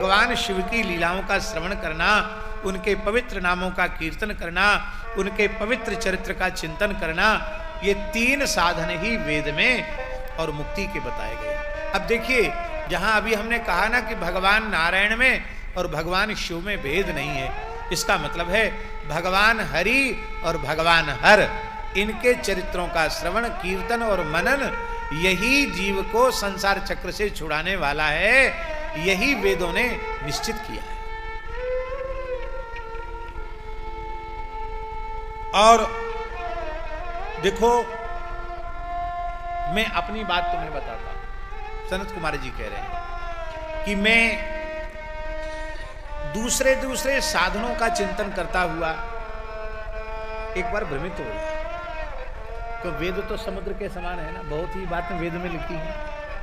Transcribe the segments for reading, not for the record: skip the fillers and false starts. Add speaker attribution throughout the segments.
Speaker 1: भगवान शिव की लीलाओं का श्रवण करना, उनके पवित्र नामों का कीर्तन करना, उनके पवित्र चरित्र का चिंतन करना, ये तीन साधन ही वेद में और मुक्ति के बताए गए। अब देखिए, जहां अभी हमने कहा ना कि भगवान नारायण में और भगवान शिव में भेद नहीं है, इसका मतलब है भगवान हरि और भगवान हर, इनके चरित्रों का श्रवण, कीर्तन और मनन यही जीव को संसार चक्र से छुड़ाने वाला है। यही वेदों ने निश्चित किया है। और देखो, मैं अपनी बात तुम्हें बताता हूं। सनत कुमार जी कह रहे हैं कि मैं दूसरे दूसरे साधनों का चिंतन करता हुआ एक बार भ्रमित हो गया। तो वेद तो समुद्र के समान है ना, बहुत ही बातें वेद में लिखी हैं,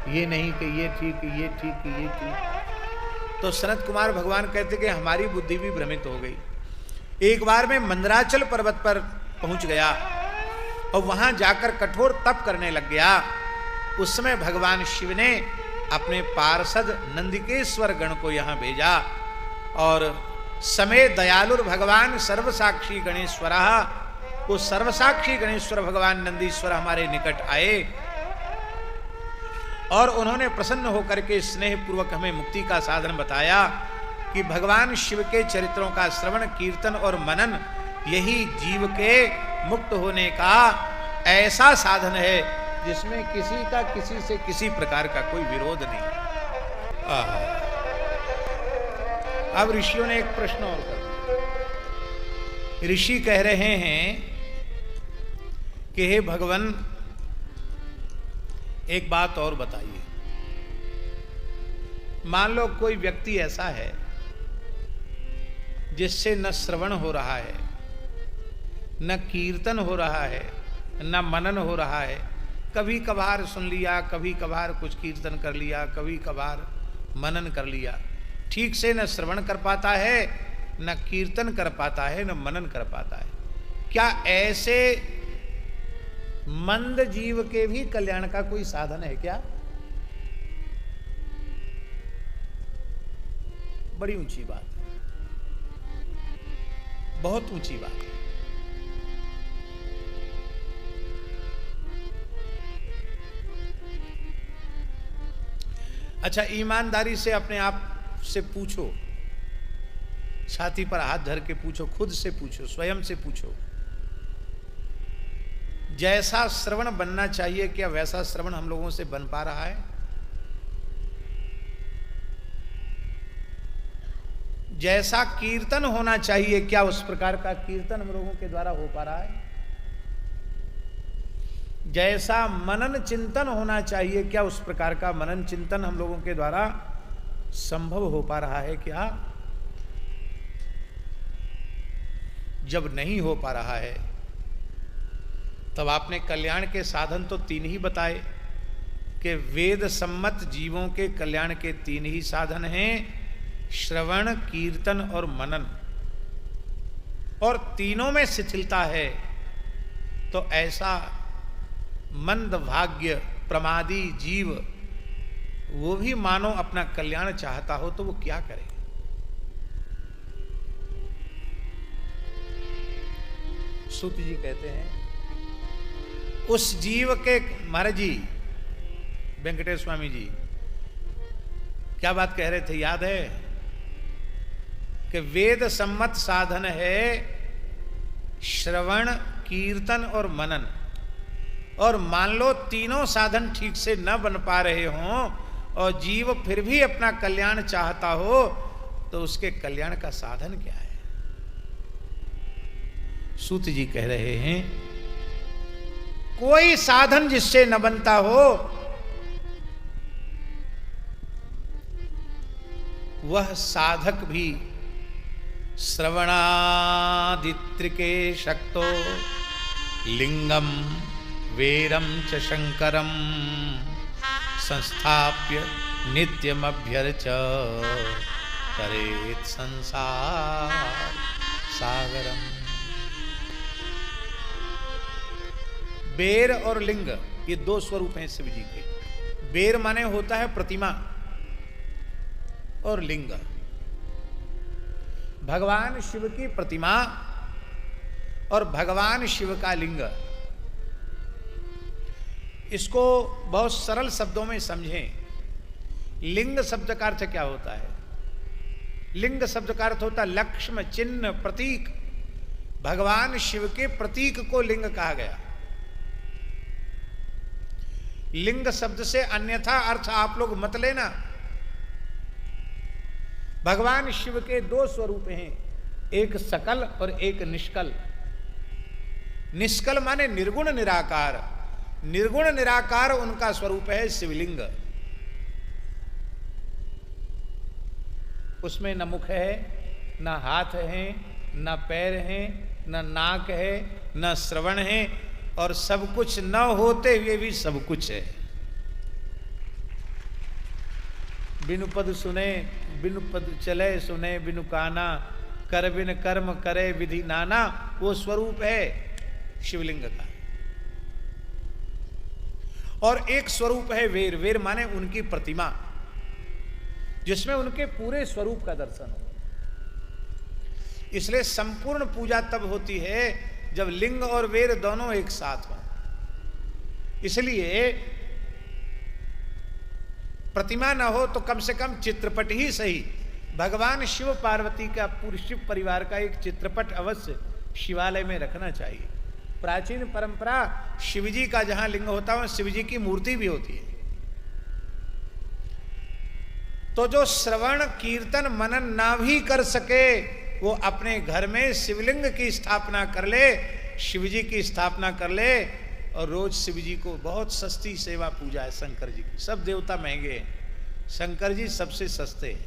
Speaker 1: ये नहीं कि ये ठीक, ये ठीक, ये ठीक। तो सनत कुमार भगवान कहते कि हमारी बुद्धि भी भ्रमित हो गई। एक बार मैं मंदराचल पर्वत पर पहुंच गया और वहां जाकर कठोर तप करने लग गया। उस समय भगवान शिव ने अपने पार्षद नंदिकेश्वर गण को यहां भेजा और समय दयालुर भगवान सर्वसाक्षी गणेश्वर, वो सर्वसाक्षी गणेश्वर भगवान नंदीश्वर हमारे निकट आए और उन्होंने प्रसन्न होकर के स्नेह पूर्वक हमें मुक्ति का साधन बताया कि भगवान शिव के चरित्रों का श्रवण, कीर्तन और मनन यही जीव के मुक्त होने का ऐसा साधन है जिसमें किसी का किसी से किसी प्रकार का कोई विरोध नहीं। अब ऋषियों ने एक प्रश्न और कर दिया। ऋषि कह रहे हैं कि हे भगवान, एक बात और बताइए। मान लो कोई व्यक्ति ऐसा है जिससे न श्रवण हो रहा है, न कीर्तन हो रहा है, न मनन हो रहा है। कभी कभार सुन लिया, कभी कभार कुछ कीर्तन कर लिया, कभी कभार मनन कर लिया। ठीक से न श्रवण कर पाता है, न कीर्तन कर पाता है, न मनन कर पाता है। क्या ऐसे मंद जीव के भी कल्याण का कोई साधन है क्या? बड़ी ऊंची बात है, बहुत ऊंची बात है। अच्छा, ईमानदारी से अपने आप से पूछो, छाती पर हाथ धर के पूछो, खुद से पूछो, स्वयं से पूछो, जैसा श्रवण बनना चाहिए क्या वैसा श्रवण हम लोगों से बन पा रहा है? जैसा कीर्तन होना चाहिए क्या उस प्रकार का कीर्तन हम लोगों के द्वारा हो पा रहा है? जैसा मनन चिंतन होना चाहिए क्या उस प्रकार का मनन चिंतन हम लोगों के द्वारा संभव हो पा रहा है क्या? जब नहीं हो पा रहा है तब आपने कल्याण के साधन तो तीन ही बताए कि वेद सम्मत जीवों के कल्याण के तीन ही साधन हैं, श्रवण, कीर्तन और मनन। और तीनों में शिथिलता है तो ऐसा मंद भाग्य प्रमादी जीव, वो भी मानो अपना कल्याण चाहता हो तो वो क्या करे? सूत जी कहते हैं उस जीव के, महाराज जी वेंकटेश स्वामी जी क्या बात कह रहे थे याद है कि वेद सम्मत साधन है श्रवण, कीर्तन और मनन। और मान लो तीनों साधन ठीक से न बन पा रहे हों और जीव फिर भी अपना कल्याण चाहता हो तो उसके कल्याण का साधन क्या है? सूत जी कह रहे हैं कोई साधन जिससे न बनता हो वह साधक भी श्रवणादित्रिके शक्तो लिंगम वेरम च शंकरम संस्थाप्य नित्यमभ्यर्च करेत संसार सागरम। बेर और लिंग ये दो स्वरूप हैं शिव जी के। बेर माने होता है प्रतिमा और लिंग। भगवान शिव की प्रतिमा और भगवान शिव का लिंग, इसको बहुत सरल शब्दों में समझें। लिंग शब्द का अर्थ क्या होता है? लिंग शब्द का अर्थ होता है लक्ष्म, चिन्ह, प्रतीक। भगवान शिव के प्रतीक को लिंग कहा गया। लिंग शब्द से अन्यथा अर्थ आप लोग मत लेना। भगवान शिव के दो स्वरूप हैं, एक सकल और एक निष्कल। निष्कल माने निर्गुण निराकार। निर्गुण निराकार उनका स्वरूप है शिवलिंग। उसमें न मुख है, न हाथ है, न पैर है, न नाक है, न श्रवण है, और सब कुछ न होते हुए भी सब कुछ है। बिनु पद सुने, बिनु पद चले सुने, बिनु काना, कर बिन कर्म करे विधि नाना, वो स्वरूप है शिवलिंग का। और एक स्वरूप है वीर। वीर माने उनकी प्रतिमा, जिसमें उनके पूरे स्वरूप का दर्शन हो। इसलिए संपूर्ण पूजा तब होती है जब लिंग और वीर दोनों एक साथ हों। इसलिए प्रतिमा न हो तो कम से कम चित्रपट ही सही। भगवान शिव पार्वती का पूरे शिव परिवार का एक चित्रपट अवश्य शिवालय में रखना चाहिए। प्राचीन परंपरा शिवजी का जहां लिंग होता है वहां शिवजी की मूर्ति भी होती है। तो जो श्रवण कीर्तन मनन ना भी कर सके वो अपने घर में शिवलिंग की स्थापना कर ले, शिवजी की स्थापना कर ले, और रोज शिवजी को बहुत सस्ती सेवा पूजा है शंकर जी की। सब देवता महंगे हैं, शंकर जी सबसे सस्ते हैं।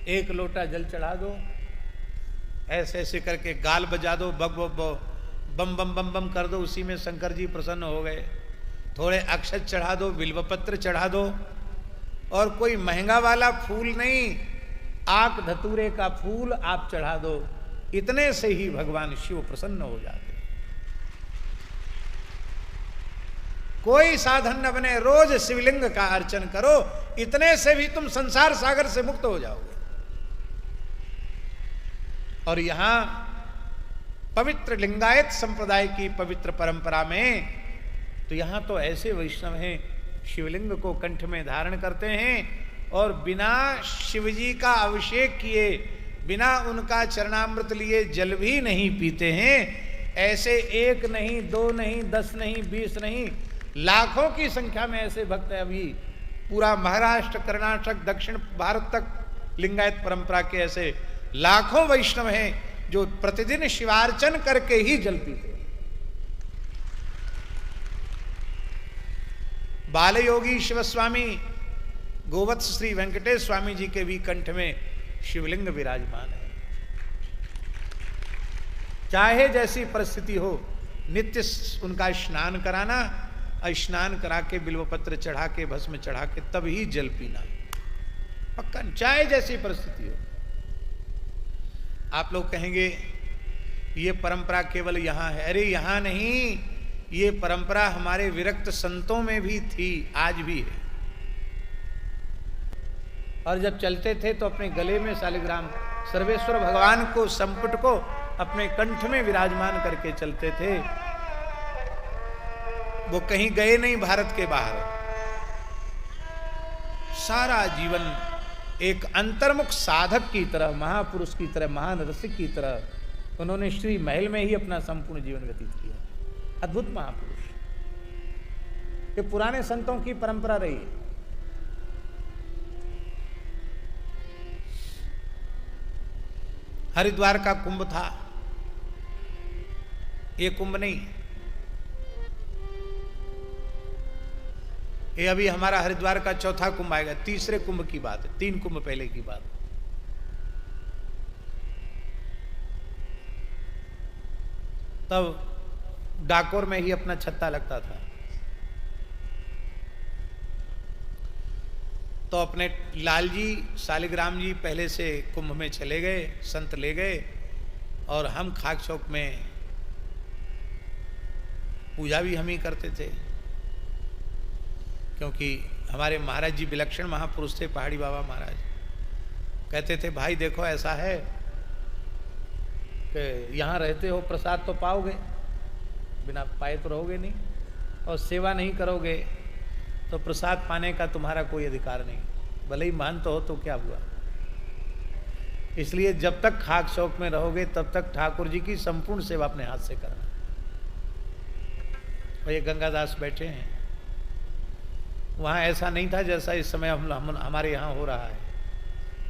Speaker 1: एक लोटा जल चढ़ा दो, ऐसे ऐसे करके गाल बजा दो, बम बम बम बम बम कर दो, उसी में शंकर जी प्रसन्न हो गए। थोड़े अक्षत चढ़ा दो, बिल्वपत्र चढ़ा दो, और कोई महंगा वाला फूल नहीं, आक धतूरे का फूल आप चढ़ा दो, इतने से ही भगवान शिव प्रसन्न हो जाते। कोई साधन न बने, रोज शिवलिंग का अर्चन करो, इतने से भी तुम संसार सागर से मुक्त हो जाओगे। और यहां पवित्र लिंगायत संप्रदाय की पवित्र परंपरा में तो यहां तो ऐसे वैष्णव हैं शिवलिंग को कंठ में धारण करते हैं और बिना शिवजी का अभिषेक किए, बिना उनका चरणामृत लिए जल भी नहीं पीते हैं। ऐसे एक नहीं, दो नहीं, 10 नहीं, 20 नहीं, लाखों की संख्या में ऐसे भक्त हैं। अभी पूरा महाराष्ट्र, कर्नाटक, दक्षिण भारत तक लिंगायत परंपरा के ऐसे लाखों वैष्णव हैं जो प्रतिदिन शिवार्चन करके ही जल पीते हैं। बाल योगी शिवस्वामी गोवत्स श्री वेंकटेश स्वामी जी के भी कंठ में शिवलिंग विराजमान है। चाहे जैसी परिस्थिति हो, नित्य उनका स्नान कराना, स्नान करा के बिल्वपत्र चढ़ा के, भस्म चढ़ा के, तब ही जल पीना पक्का, चाहे जैसी परिस्थिति हो। आप लोग कहेंगे ये परंपरा केवल यहां है। अरे यहां नहीं, ये परंपरा हमारे विरक्त संतों में भी थी, आज भी है। और जब चलते थे तो अपने गले में शालिग्राम सर्वेश्वर भगवान को, संपुट को अपने कंठ में विराजमान करके चलते थे। वो कहीं गए नहीं भारत के बाहर। सारा जीवन एक अंतर्मुख साधक की तरह, महापुरुष की तरह, महान रसिक की तरह उन्होंने श्री महल में ही अपना संपूर्ण जीवन व्यतीत किया। अद्भुत महापुरुष। ये पुराने संतों की परंपरा रही है। हरिद्वार का कुंभ था, ये कुंभ नहीं, ये अभी हमारा हरिद्वार का चौथा कुंभ आएगा। तीसरे कुंभ की बात है, 3 कुंभ पहले की बात। तब डाकोर में ही अपना छत्ता लगता था। तो अपने लाल जी, शालिग्राम जी पहले से कुंभ में चले गए, संत ले गए, और हम खाक चौक में पूजा भी हम ही करते थे, क्योंकि हमारे महाराज जी विलक्षण महापुरुष थे, पहाड़ी बाबा महाराज। कहते थे भाई देखो ऐसा है कि यहाँ रहते हो प्रसाद तो पाओगे, बिना पाए तो रहोगे नहीं, और सेवा नहीं करोगे तो प्रसाद पाने का तुम्हारा कोई अधिकार नहीं, भले ही महंत हो तो क्या हुआ। इसलिए जब तक खाक शौक में रहोगे तब तक ठाकुर जी की संपूर्ण सेवा अपने हाथ से करना। और ये गंगादास बैठे हैं, वहाँ ऐसा नहीं था जैसा इस समय हम हमारे यहाँ हो रहा है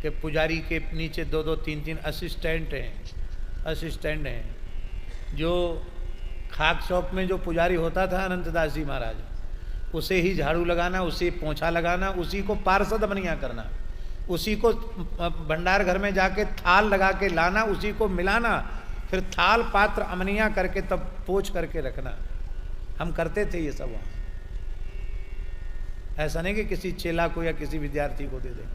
Speaker 1: कि पुजारी के नीचे 2-2, 3-3 असिस्टेंट हैं। जो खाक शौक में जो पुजारी होता था अनंतदास जी महाराज, उसे ही झाड़ू लगाना, उसे पोंछा लगाना, उसी को पार्षद बनिया करना, उसी को भंडार घर में जाके थाल लगा के लाना, उसी को मिलाना, फिर थाल पात्र अमनिया करके तब पोंछ करके रखना। हम करते थे ये सब वहाँ। ऐसा नहीं कि किसी चेला को या किसी विद्यार्थी को दे दें।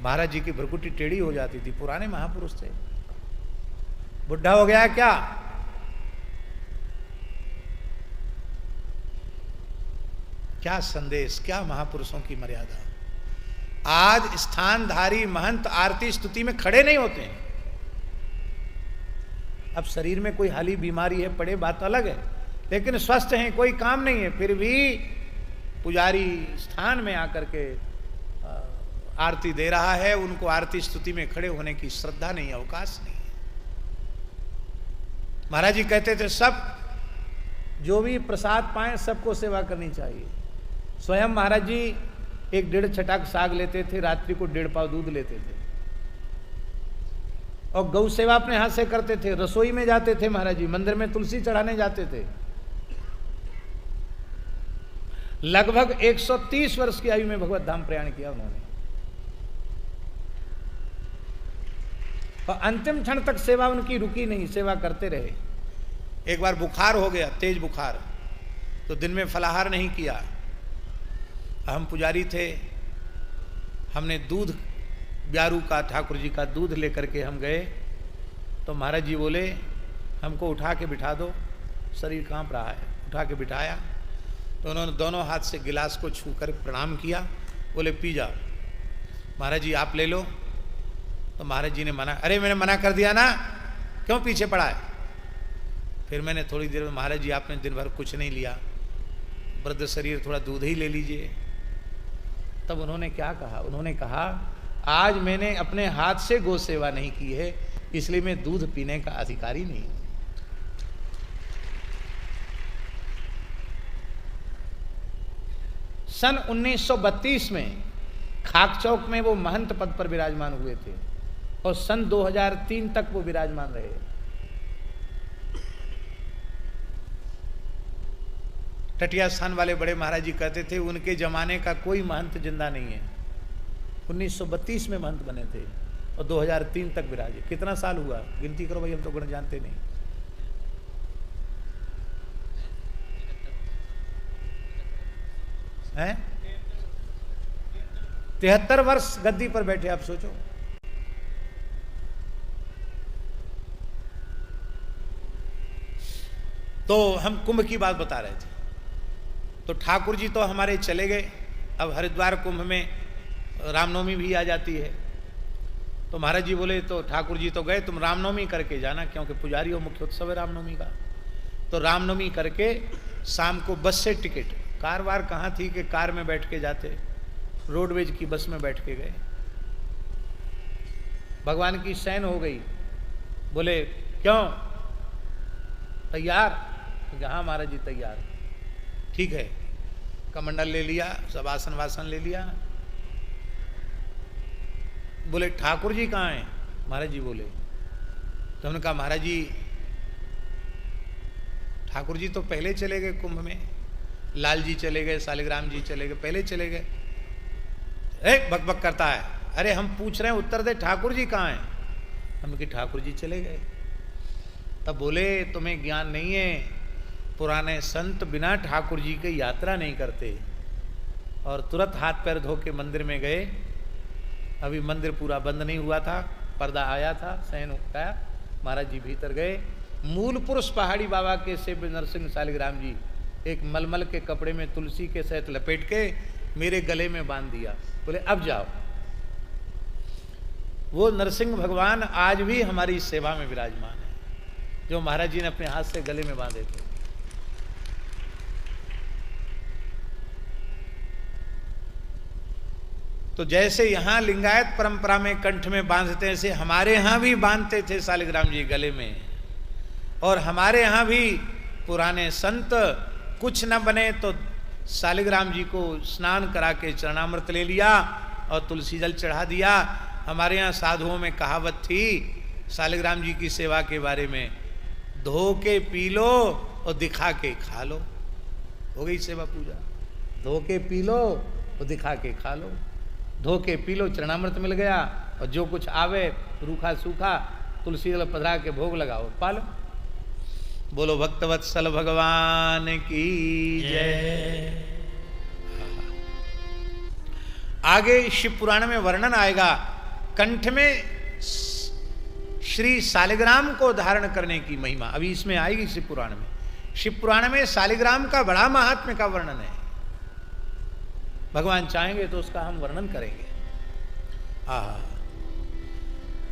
Speaker 1: महाराज जी की भ्रकुटी टेढ़ी हो जाती थी, पुराने महापुरुष थे। बुढ़ा हो गया क्या? क्या संदेश, क्या महापुरुषों की मर्यादा। आज स्थानधारी महंत आरती स्तुति में खड़े नहीं होते हैं। अब शरीर में कोई हाली बीमारी है, पड़े बात अलग है, लेकिन स्वस्थ हैं, कोई काम नहीं है, फिर भी पुजारी स्थान में आकर के आरती दे रहा है, उनको आरती स्तुति में खड़े होने की श्रद्धा नहीं, अवकाश नहीं है। महाराज जी कहते थे सब जो भी प्रसाद पाए सबको सेवा करनी चाहिए। स्वयं महाराज जी 1-1.5 छटाक साग लेते थे, रात्रि को 1.5 पाव दूध लेते थे, और गौ सेवा अपने हाथ से करते थे। रसोई में जाते थे महाराज जी, मंदिर में तुलसी चढ़ाने जाते थे। लगभग 130 वर्ष की आयु में भगवत धाम प्रयाण किया उन्होंने, और अंतिम क्षण तक सेवा उनकी रुकी नहीं, सेवा करते रहे। एक बार बुखार हो गया, तेज बुखार, तो दिन में फलाहार नहीं किया। हम पुजारी थे, हमने दूध ब्यारू का, ठाकुर जी का दूध लेकर के हम गए, तो महाराज जी बोले हमको उठा के बिठा दो, शरीर कांप रहा है। उठा के बिठाया तो उन्होंने दोनों हाथ से गिलास को छूकर प्रणाम किया, बोले पी जा। महाराज जी आप ले लो। तो महाराज जी ने मना, अरे मैंने मना कर दिया ना, क्यों पीछे पड़ा है। फिर मैंने थोड़ी देर में, महाराज जी आपने दिन भर कुछ नहीं लिया, वृद्ध शरीर, थोड़ा दूध ही ले लीजिए। तब उन्होंने क्या कहा, उन्होंने कहा आज मैंने अपने हाथ से गौ सेवा नहीं की है, इसलिए मैं दूध पीने का अधिकारी नहीं। सन 1932 में खाक चौक में वो महंत पद पर विराजमान हुए थे, और सन 2003 तक वो विराजमान रहे। टटिया स्थान वाले बड़े महाराज जी कहते थे उनके जमाने का कोई महंत जिंदा नहीं है। 1932 में महंत बने थे और 2003 तक विराजे। कितना साल हुआ गिनती करो भाई, हम तो गण जानते नहीं। हैं 73 वर्ष गद्दी पर बैठे, आप सोचो। तो हम कुंभ की बात बता रहे थे, तो ठाकुर जी तो हमारे चले गए। अब हरिद्वार कुंभ में रामनवमी भी आ जाती है, तो महाराज जी बोले तो ठाकुर जी तो गए, तुम रामनवमी करके जाना, क्योंकि पुजारी हो, मुख्य उत्सव है रामनवमी का। तो रामनवमी करके शाम को बस से टिकट, कार वार कहाँ थी कि कार में बैठ के जाते, रोडवेज की बस में बैठ के गए। भगवान की शयन हो गई। बोले क्यों, तैयार? हाँ महाराज जी तैयार। ठीक है, कमंडल ले लिया, सब आसन वासन ले लिया। बोले ठाकुर जी कहाँ हैं? महाराज जी बोले। तो हमने कहा महाराज जी, ठाकुर जी तो पहले चले गए कुंभ में, लाल जी चले गए, सालिग्राम जी चले गए, पहले चले गए। बक बक करता है, अरे हम पूछ रहे हैं उत्तर दे, ठाकुर जी कहाँ हैं? हमने कहा ठाकुर जी चले गए। तब बोले तुम्हें ज्ञान नहीं है, पुराने संत बिना ठाकुर जी के यात्रा नहीं करते। और तुरंत हाथ पैर धो के मंदिर में गए। अभी मंदिर पूरा बंद नहीं हुआ था, पर्दा आया था, शयन उठाया, महाराज जी भीतर गए। मूल पुरुष पहाड़ी बाबा के सेव्य नरसिंह सालिग्राम जी एक मलमल के कपड़े में तुलसी के सहित लपेट के मेरे गले में बांध दिया। बोले अब जाओ। वो नरसिंह भगवान आज भी हमारी सेवा में विराजमान है, जो महाराज जी ने अपने हाथ से गले में बांधे थे। तो जैसे यहां लिंगायत परंपरा में कंठ में बांधते हैं, ऐसे हमारे यहां भी बांधते थे शालिग्राम जी गले में। और हमारे यहां भी पुराने संत कुछ न बने तो शालिग्राम जी को स्नान करा के चरणामृत ले लिया और तुलसी जल चढ़ा दिया। हमारे यहाँ साधुओं में कहावत थी शालिग्राम जी की सेवा के बारे में, धो के पी लो और दिखा के खा लो। हो गई सेवा पूजा। धो के पी लो और दिखा के खा लो। धो के पी लो, चरणामृत मिल गया, और जो कुछ आवे रूखा सूखा तुलसी जल पधरा के भोग लगाओ, पालो। बोलो भक्तवत्सल भगवान की जय। आगे शिव पुराण में वर्णन आएगा, कंठ में श्री शालिग्राम को धारण करने की महिमा अभी इसमें आएगी शिव पुराण में। शिव पुराण में शालिग्राम का बड़ा महात्म्य का वर्णन है। भगवान चाहेंगे तो उसका हम वर्णन करेंगे।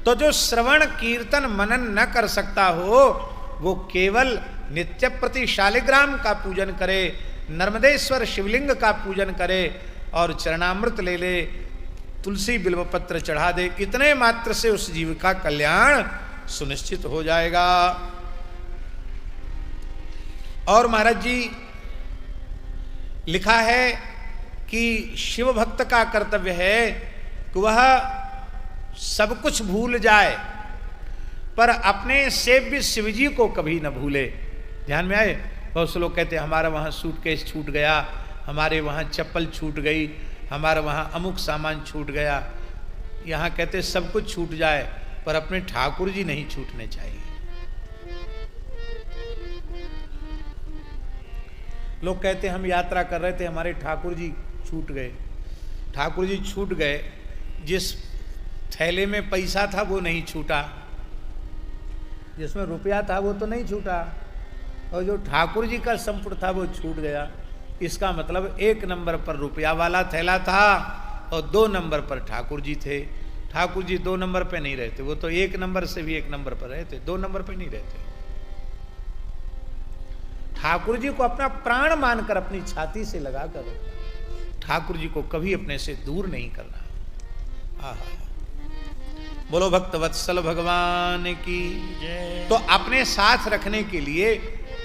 Speaker 1: तो जो श्रवण कीर्तन मनन न कर सकता हो, वो केवल नित्य प्रति शालिग्राम का पूजन करे, नर्मदेश्वर शिवलिंग का पूजन करे और चरणामृत ले ले, तुलसी बिल्वपत्र चढ़ा दे, इतने मात्र से उस जीव का कल्याण सुनिश्चित हो जाएगा। और महाराज जी लिखा है कि शिव भक्त का कर्तव्य है कि वह सब कुछ भूल जाए पर अपने सेव्य शिव जी को कभी न भूले। ध्यान में आए? बहुत से लोग कहते हैं हमारा वहाँ सूटकेस छूट गया, हमारे वहाँ चप्पल छूट गई, हमारा वहाँ अमुक सामान छूट गया। यहाँ कहते सब कुछ छूट जाए पर अपने ठाकुर जी नहीं छूटने चाहिए। लोग कहते हम यात्रा कर रहे थे, हमारे ठाकुर जी छूट गए। ठाकुर जी छूट गए, जिस थैले में पैसा था वो नहीं छूटा, जिसमें रुपया था वो तो नहीं छूटा, और जो ठाकुर जी का संपुट था वो छूट गया। इसका मतलब 1 नंबर पर रुपया वाला थैला था और 2 नंबर पर ठाकुर जी थे। ठाकुर जी 2 नंबर पे नहीं रहते, वो तो 1 नंबर से भी 1 नंबर पर रहते, 2 नंबर पे नहीं रहते। ठाकुर जी को अपना प्राण मानकर अपनी छाती से लगा कर ठाकुर जी को कभी अपने से दूर नहीं करना। बोलो भक्तवत्सल भगवान की जय। तो अपने साथ रखने के लिए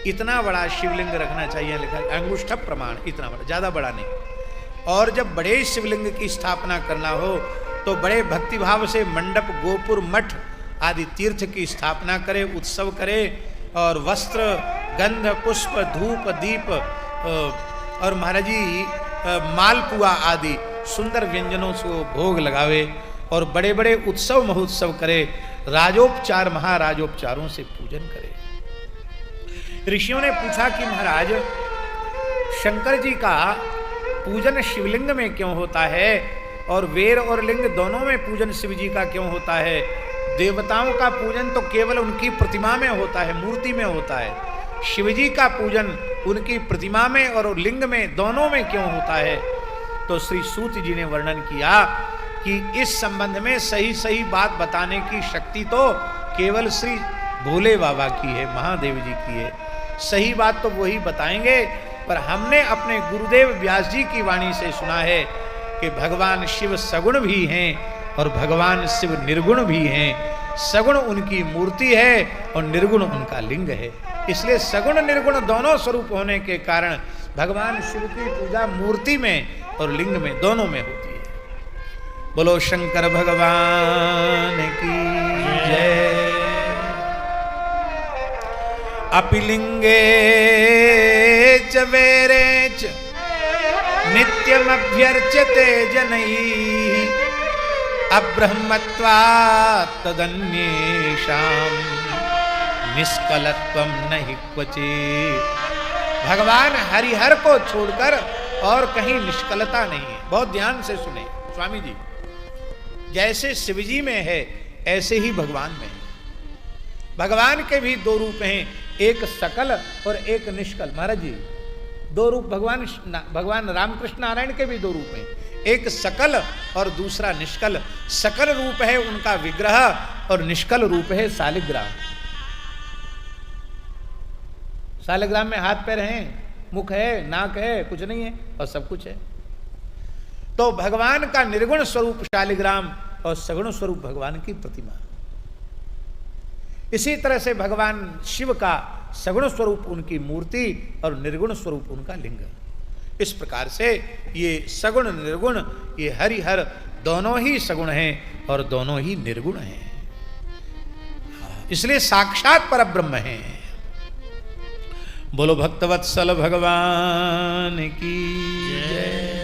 Speaker 1: इतना बड़ा शिवलिंग रखना चाहिए, लिखा अंगुष्ठ प्रमाण, इतना बड़ा, ज्यादा बड़ा नहीं। और जब बड़े शिवलिंग की स्थापना करना हो तो बड़े भक्तिभाव से मंडप, गोपुर, मठ आदि तीर्थ की स्थापना करे, उत्सव करे, और वस्त्र, गंध, पुष्प, धूप, दीप और महाराज जी मालपुआ आदि सुंदर व्यंजनों से वो भोग लगावे और बड़े बड़े उत्सव महोत्सव करे, राजोपचार महाराजोपचारों से पूजन करे। ऋषियों ने पूछा कि महाराज शंकर जी का पूजन शिवलिंग में क्यों होता है और वेर और लिंग दोनों में पूजन शिव जी का क्यों होता है? देवताओं का पूजन तो केवल उनकी प्रतिमा में होता है, मूर्ति में होता है। शिव जी का पूजन उनकी प्रतिमा में और लिंग में दोनों में क्यों होता है? तो श्री सूत जी ने वर्णन किया कि इस संबंध में सही सही बात बताने की शक्ति तो केवल श्री भोले बाबा की है, महादेव जी की है। सही बात तो वही बताएंगे, पर हमने अपने गुरुदेव व्यास जी की वाणी से सुना है कि भगवान शिव सगुण भी हैं और भगवान शिव निर्गुण भी हैं। सगुण उनकी मूर्ति है और निर्गुण उनका लिंग है। इसलिए सगुण निर्गुण दोनों स्वरूप होने के कारण भगवान शिव की पूजा मूर्ति में और लिंग में दोनों में होती है। बोलो शंकर भगवान की जय। अपिलिंगे च वेरे च नित्यमभ्यर्च्यते जनैः अब्रह्मत्वात् तदन्येषां निष्कलत्वं नहि क्वचित्। भगवान हरिहर को छोड़कर और कहीं निष्कलता नहीं है। बहुत ध्यान से सुने स्वामी जी, जैसे शिवजी में है ऐसे ही भगवान में है। भगवान के भी 2 रूप हैं, एक सकल और एक निष्कल। महाराज जी दो रूप भगवान रामकृष्ण नारायण के भी दो रूप हैं, एक सकल और दूसरा निष्कल। सकल रूप है उनका विग्रह और निष्कल रूप है शालिग्राम। शालिग्राम में हाथ पैर हैं, मुख है, नाक है, कुछ नहीं है और सब कुछ है। तो भगवान का निर्गुण स्वरूप शालिग्राम और सगुण स्वरूप भगवान की प्रतिमा। इसी तरह से भगवान शिव का सगुण स्वरूप उनकी मूर्ति और निर्गुण स्वरूप उनका लिंग। इस प्रकार से ये सगुण निर्गुण ये हरिहर दोनों ही सगुण हैं और दोनों ही निर्गुण हैं, इसलिए साक्षात परब्रह्म हैं। बोलो भक्तवत्सल भगवान की जय।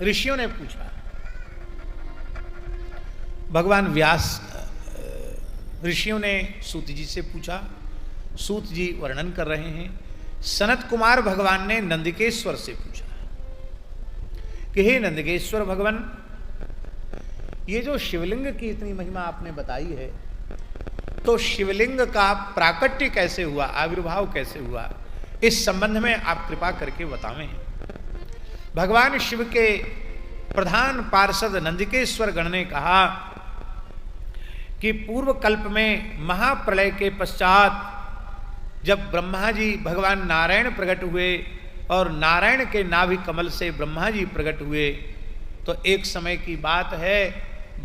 Speaker 1: ऋषियों ने पूछा, भगवान व्यास ऋषियों ने सूत जी से पूछा। सूत जी वर्णन कर रहे हैं। सनत कुमार भगवान ने नंदिकेश्वर से पूछा कि हे नंदिकेश्वर भगवान, ये जो शिवलिंग की इतनी महिमा आपने बताई है, तो शिवलिंग का प्राकट्य कैसे हुआ, आविर्भाव कैसे हुआ, इस संबंध में आप कृपा करके बतावें। भगवान शिव के प्रधान पार्षद नंदिकेश्वर गण ने कहा कि पूर्व कल्प में महाप्रलय के पश्चात जब ब्रह्मा जी भगवान नारायण प्रकट हुए और नारायण के नाभि कमल से ब्रह्मा जी प्रकट हुए, तो एक समय की बात है,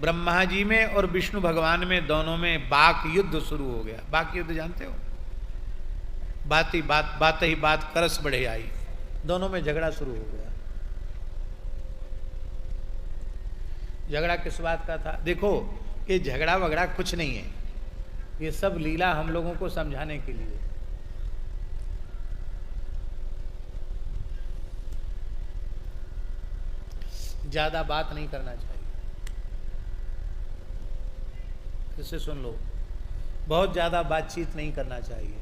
Speaker 1: ब्रह्मा जी में और विष्णु भगवान में दोनों में वाक युद्ध शुरू हो गया। वाक युद्ध जानते हो, बात ही बात करस बढ़े आई, दोनों में झगड़ा शुरू हो गया। झगड़ा किस बात का था? देखो, ये झगड़ा वगड़ा कुछ नहीं है, ये सब लीला हम लोगों को समझाने के लिए। ज्यादा बात नहीं करना चाहिए, इसे सुन लो, बहुत ज्यादा बातचीत नहीं करना चाहिए।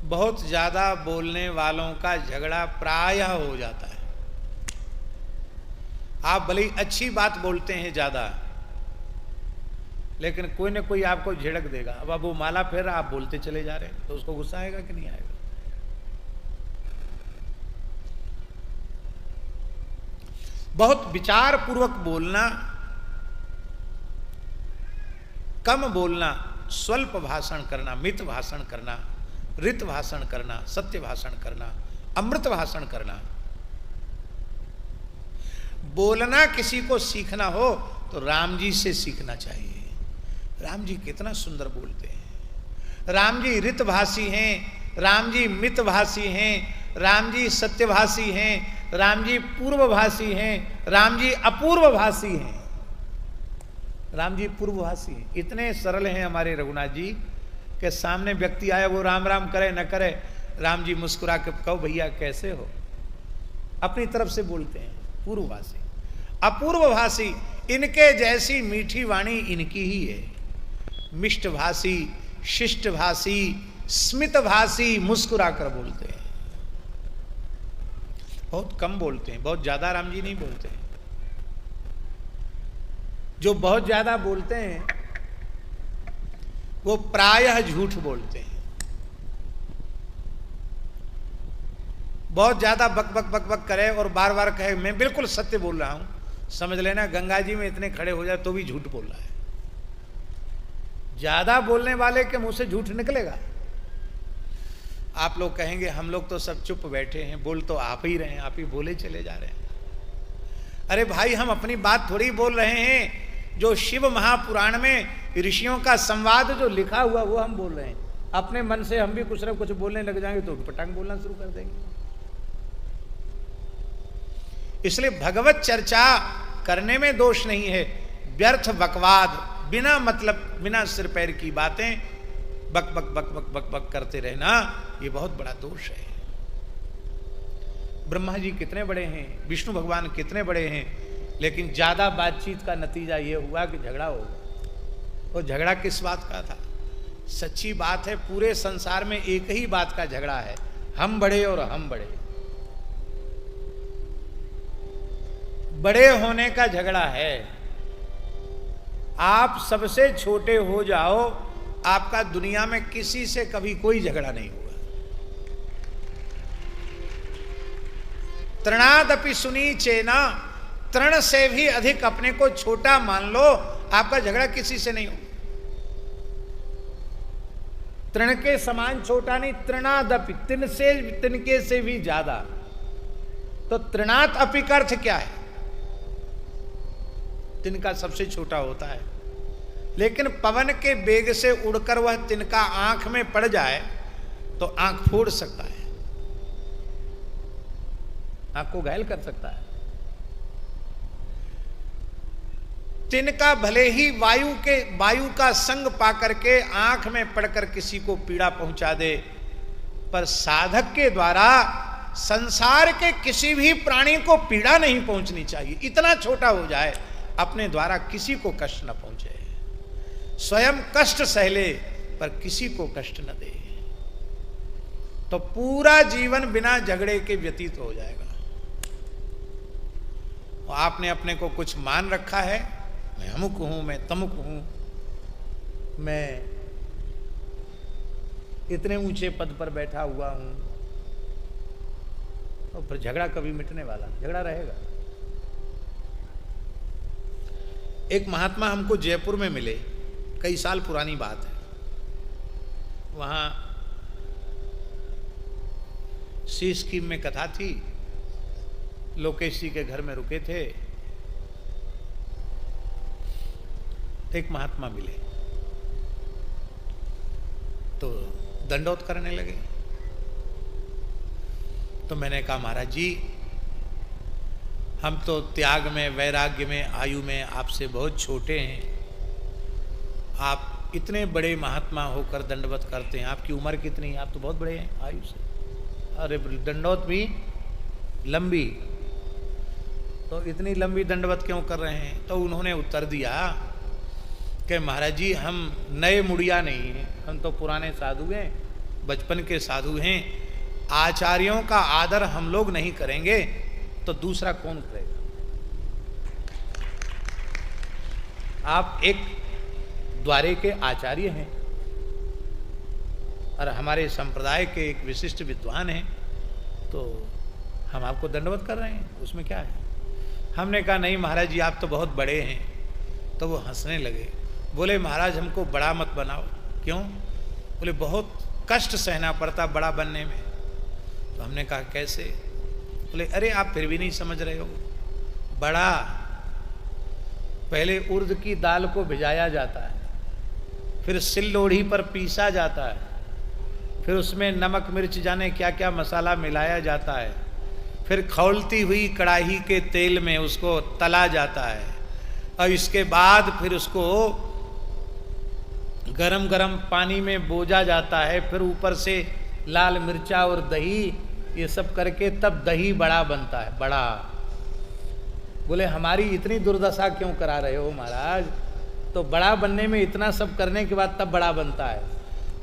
Speaker 1: बहुत ज्यादा बोलने वालों का झगड़ा प्रायः हो जाता है। आप भले ही अच्छी बात बोलते हैं ज्यादा, लेकिन कोई ना कोई आपको झिड़क देगा। अब वो माला फेर आप बोलते चले जा रहे हैं, तो उसको गुस्सा आएगा कि नहीं आएगा? बहुत विचार पूर्वक बोलना, कम बोलना, स्वल्प भाषण करना, मित भाषण करना, ऋत भाषण करना, सत्य भाषण करना, अमृत भाषण करना। बोलना किसी को सीखना हो तो राम जी से सीखना चाहिए। राम जी कितना सुंदर बोलते हैं। राम जी ऋतभाषी हैं, राम जी मितभाषी हैं, राम जी सत्यभाषी हैं, राम जी पूर्वभाषी हैं, राम जी अपूर्वभाषी हैं, राम जी पूर्वभाषी हैं। इतने सरल हैं हमारे रघुनाथ जी के सामने व्यक्ति आया, वो राम राम करे न करे, राम जी मुस्कुरा के कहो भैया कैसे हो, अपनी तरफ से बोलते हैं। पूर्वभाषी अपूर्वभाषी, इनके जैसी मीठी वाणी इनकी ही है। मिष्टभाषी, शिष्टभाषी, स्मितभाषी, मुस्कुरा कर बोलते हैं। बहुत कम बोलते हैं, बहुत ज्यादा राम जी नहीं बोलते हैं। जो बहुत ज्यादा बोलते हैं वो प्रायः झूठ बोलते हैं। बहुत ज्यादा बक बक बक बक करे और बार बार कहे मैं बिल्कुल सत्य बोल रहा हूं, समझ लेना गंगा जी में इतने खड़े हो जाए तो भी झूठ बोल रहा है। ज्यादा बोलने वाले के मुंह से झूठ निकलेगा। आप लोग कहेंगे हम लोग तो सब चुप बैठे हैं, बोल तो आप ही रहे हैं, आप ही बोले चले जा रहे हैं। अरे भाई, हम अपनी बात थोड़ी बोल रहे हैं, जो शिव महापुराण में ऋषियों का संवाद जो लिखा हुआ वो हम बोल रहे हैं। अपने मन से हम भी कुछ न कुछ बोलने लग जाएंगे तो पटांग बोलना शुरू कर देंगे। इसलिए भगवत चर्चा करने में दोष नहीं है। व्यर्थ बकवाद, बिना मतलब, बिना सिर पैर की बातें बक बक बक बक बक बक करते रहना, ये बहुत बड़ा दोष है। ब्रह्मा जी कितने बड़े हैं, विष्णु भगवान कितने बड़े हैं, लेकिन ज्यादा बातचीत का नतीजा ये हुआ कि झगड़ा हो गया। और झगड़ा किस बात का था? सच्ची बात है, पूरे संसार में एक ही बात का झगड़ा है, हम बड़े और हम बड़े। बड़े होने का झगड़ा है। आप सबसे छोटे हो जाओ, आपका दुनिया में किसी से कभी कोई झगड़ा नहीं होगा। तृणादपि सुनी चेना, तृण से भी अधिक अपने को छोटा मान लो, आपका झगड़ा किसी से नहीं हो। तृण के समान छोटा नहीं, तृणादपि, तिनके से भी ज्यादा। तो तृणात अपि का अर्थ क्या है? तिनका सबसे छोटा होता है, लेकिन पवन के वेग से उड़कर वह तिनका आंख में पड़ जाए तो आंख फोड़ सकता है, आंख को घायल कर सकता है। तिनका भले ही वायु का संग पाकर के आंख में पड़कर किसी को पीड़ा पहुंचा दे, पर साधक के द्वारा संसार के किसी भी प्राणी को पीड़ा नहीं पहुंचनी चाहिए। इतना छोटा हो जाए, अपने द्वारा किसी को कष्ट न पहुंचे, स्वयं कष्ट सहले पर किसी को कष्ट न दे, तो पूरा जीवन बिना झगड़े के व्यतीत हो जाएगा। आपने अपने को कुछ मान रखा है, मैं अमुक हूं, मैं तमुक हूं, मैं इतने ऊंचे पद पर बैठा हुआ हूं, तो फिर झगड़ा कभी मिटने वाला, झगड़ा रहेगा। एक महात्मा हमको जयपुर में मिले, कई साल पुरानी बात है। वहां सी स्कीम में कथा थी, लोकेश जी के घर में रुके थे। एक महात्मा मिले तो दंडोत करने लगे। तो मैंने कहा, महाराज जी, हम तो त्याग में, वैराग्य में, आयु में आपसे बहुत छोटे हैं। आप इतने बड़े महात्मा होकर दंडवत करते हैं, आपकी उम्र कितनी है? आप तो बहुत बड़े हैं आयु से। अरे दंडवत भी लंबी, तो इतनी लंबी दंडवत क्यों कर रहे हैं? तो उन्होंने उत्तर दिया कि महाराज जी, हम नए मुड़िया नहीं हैं, हम तो पुराने साधु हैं, बचपन के साधु हैं। आचार्यों का आदर हम लोग नहीं करेंगे तो दूसरा कौन करेगा? आप एक द्वारे के आचार्य हैं और हमारे संप्रदाय के एक विशिष्ट विद्वान हैं, तो हम आपको दंडवत कर रहे हैं, उसमें क्या है? हमने कहा, नहीं महाराज जी, आप तो बहुत बड़े हैं। तो वो हंसने लगे, बोले, महाराज हमको बड़ा मत बनाओ। क्यों? बोले, बहुत कष्ट सहना पड़ता बड़ा बनने में। तो हमने कहा, कैसे? बोले, अरे आप फिर भी नहीं समझ रहे हो। बड़ा, पहले उर्द की दाल को भिजाया जाता है, फिर सिल लोढ़ी पर पीसा जाता है, फिर उसमें नमक मिर्च जाने क्या क्या मसाला मिलाया जाता है, फिर खौलती हुई कढ़ाई के तेल में उसको तला जाता है, और इसके बाद फिर उसको गरम गरम पानी में बोझा जाता है, फिर ऊपर से लाल मिर्चा और दही, ये सब करके तब दही बड़ा बनता है। बड़ा। बोले, हमारी इतनी दुर्दशा क्यों करा रहे हो महाराज? तो बड़ा बनने में इतना सब करने के बाद तब बड़ा बनता है,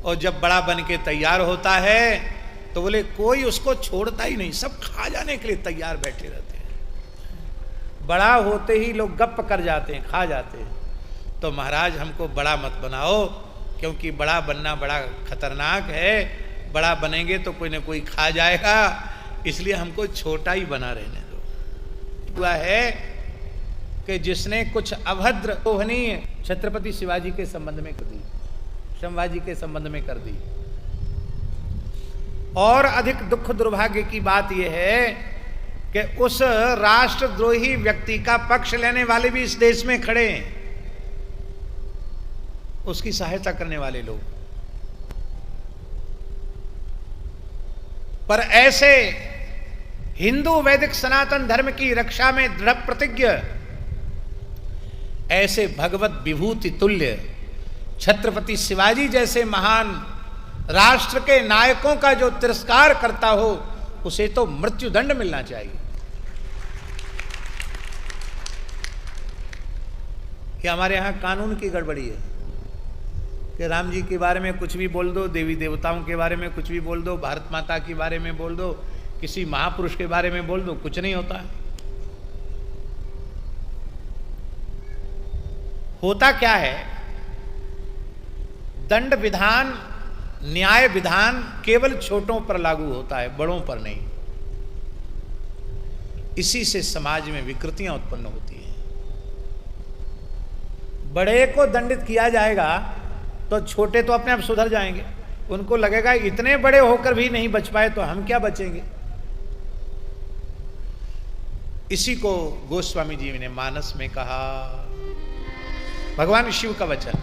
Speaker 1: और जब बड़ा बन के तैयार होता है तो बोले कोई उसको छोड़ता ही नहीं, सब खा जाने के लिए तैयार बैठे रहते हैं। बड़ा होते ही लोग गप कर जाते हैं, खा जाते हैं। तो महाराज हमको बड़ा मत बनाओ, क्योंकि बड़ा बनना बड़ा खतरनाक है। बड़ा बनेंगे तो कोई ना कोई खा जाएगा, इसलिए हमको छोटा ही बना रहने दो। हुआ है कि जिसने कुछ अभद्र दोहनीय छत्रपति शिवाजी के संबंध में कर दी, संभाजी के संबंध में कर दी। और अधिक दुख दुर्भाग्य की बात यह है कि उस राष्ट्रद्रोही व्यक्ति का पक्ष लेने वाले भी इस देश में खड़े हैं, उसकी सहायता करने वाले लोग। पर ऐसे हिंदू वैदिक सनातन धर्म की रक्षा में दृढ़ प्रतिज्ञ, ऐसे भगवत विभूति तुल्य छत्रपति शिवाजी जैसे महान राष्ट्र के नायकों का जो तिरस्कार करता हो, उसे तो मृत्युदंड मिलना चाहिए। कि हमारे यहां कानून की गड़बड़ी है कि राम जी के बारे में कुछ भी बोल दो, देवी देवताओं के बारे में कुछ भी बोल दो, भारत माता के बारे में बोल दो, किसी महापुरुष के बारे में बोल दो, कुछ नहीं होता। होता क्या है, दंड विधान, न्याय विधान केवल छोटों पर लागू होता है, बड़ों पर नहीं। इसी से समाज में विकृतियां उत्पन्न होती हैं। बड़े को दंडित किया जाएगा तो छोटे तो अपने आप सुधर जाएंगे। उनको लगेगा इतने बड़े होकर भी नहीं बच पाए तो हम क्या बचेंगे। इसी को गोस्वामी जी ने मानस में कहा। भगवान शिव का वचन।